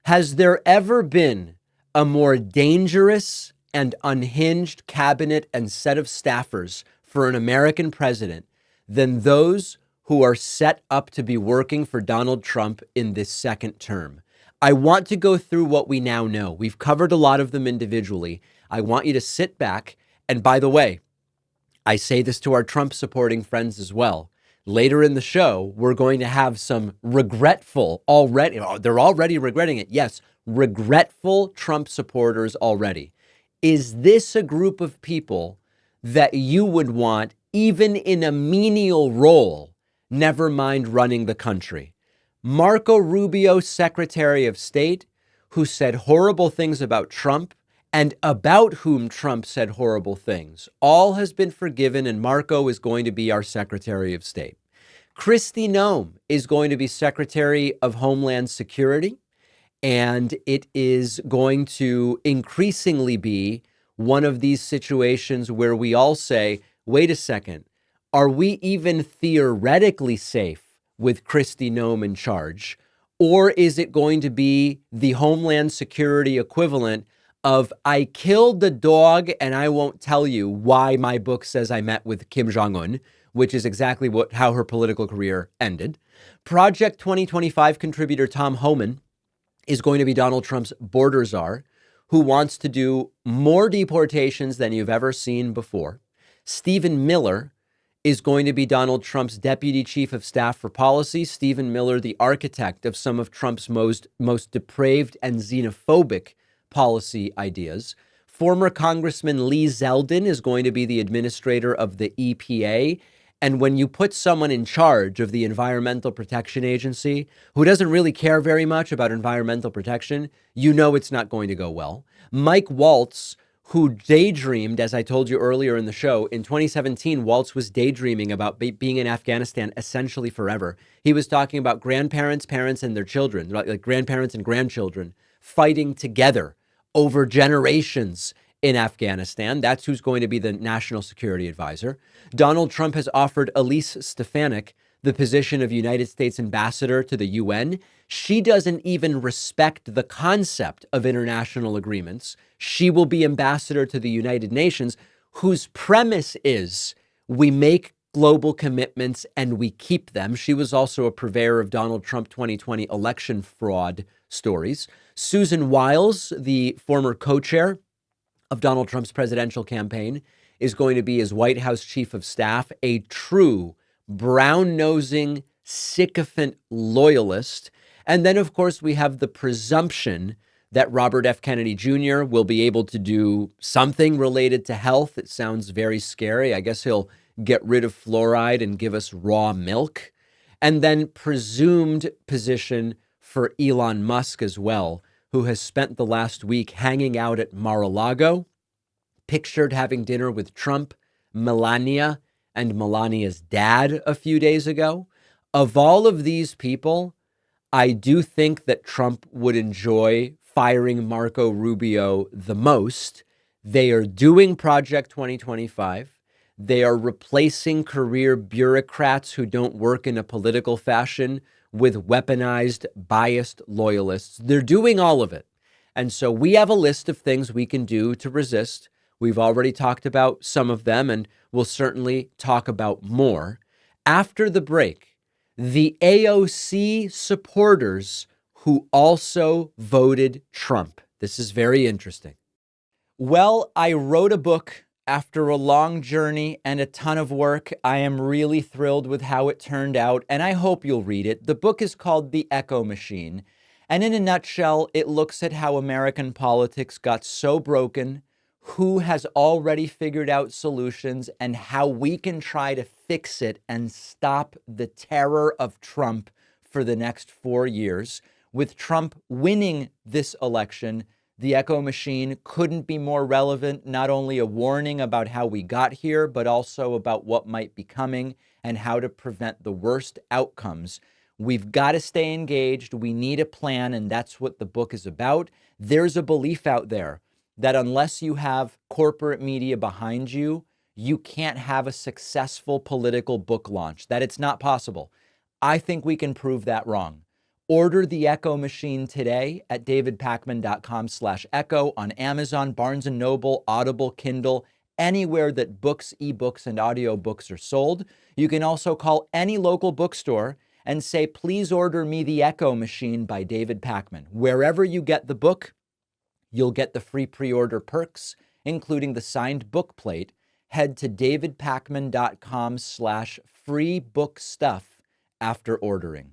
Has there ever been a more dangerous and unhinged cabinet and set of staffers for an American president than those who are set up to be working for Donald Trump in this second term? I want to go through what we now know. We've covered a lot of them individually. I want you to sit back. And by the way, I say this to our Trump supporting friends as well. Later in the show, we're going to have some regretful already. They're already regretting it. Yes, regretful Trump supporters already. Is this a group of people that you would want, even in a menial role, never mind running the country? Marco Rubio, Secretary of State, who said horrible things about Trump and about whom Trump said horrible things, all has been forgiven, and Marco is going to be our Secretary of State. Kristi Noem is going to be Secretary of Homeland Security, and it is going to increasingly be one of these situations where we all say, wait a second, are we even theoretically safe with Kristi Noem in charge? Or is it going to be the Homeland Security equivalent of I killed the dog and I won't tell you why my book says I met with Kim Jong-un, which is exactly how her political career ended. Project 2025 contributor Tom Homan is going to be Donald Trump's border czar, who wants to do more deportations than you've ever seen before. Stephen Miller is going to be Donald Trump's deputy chief of staff for policy. Stephen Miller, the architect of some of Trump's most depraved and xenophobic policy ideas. Former Congressman Lee Zeldin is going to be the administrator of the EPA. And when you put someone in charge of the Environmental Protection Agency who doesn't really care very much about environmental protection, you know it's not going to go well. Mike Waltz, who daydreamed, as I told you earlier in the show, in 2017, Waltz was daydreaming about being in Afghanistan essentially forever. He was talking about grandparents, parents, and their children, like grandparents and grandchildren, fighting together over generations in Afghanistan. That's who's going to be the national security advisor. Donald Trump has offered Elise Stefanik the position of United States ambassador to the UN. She doesn't even respect the concept of international agreements. She will be ambassador to the United Nations, whose premise is we make global commitments and we keep them. She was also a purveyor of Donald Trump 2020 election fraud stories. Susan Wiles, the former co-chair of Donald Trump's presidential campaign, is going to be his White House chief of staff, a true brown-nosing, sycophant loyalist. And then, of course, we have the presumption that Robert F. Kennedy Jr. will be able to do something related to health. It sounds very scary. I guess he'll get rid of fluoride and give us raw milk. And then presumed position for Elon Musk as well, who has spent the last week hanging out at Mar-a-Lago, pictured having dinner with Trump, Melania, and Melania's dad a few days ago. Of all of these people, I do think that Trump would enjoy firing Marco Rubio the most. They are doing Project 2025. They are replacing career bureaucrats who don't work in a political fashion with weaponized, biased loyalists. They're doing all of it. And so we have a list of things we can do to resist. We've already talked about some of them, and we'll certainly talk about more. After the break, the AOC supporters who also voted Trump. This is very interesting. Well, I wrote a book after a long journey and a ton of work. I am really thrilled with how it turned out, and I hope you'll read it. The book is called The Echo Machine, and in a nutshell, it looks at how American politics got so broken, who has already figured out solutions, and how we can try to fix it and stop the terror of Trump for the next 4 years. With Trump winning this election, The Echo Machine couldn't be more relevant, not only a warning about how we got here, but also about what might be coming and how to prevent the worst outcomes. We've got to stay engaged. We need a plan, and that's what the book is about. There's a belief out there that unless you have corporate media behind you, you can't have a successful political book launch, that it's not possible. I think we can prove that wrong. Order the Echo Machine today at davidpakman.com/echo on Amazon, Barnes & Noble, Audible, Kindle, anywhere that books, ebooks, and audiobooks are sold. You can also call any local bookstore and say, please order me The Echo Machine by David Pakman. Wherever you get the book, you'll get the free pre-order perks, including the signed book plate. Head to davidpakman.com/free book stuff after ordering.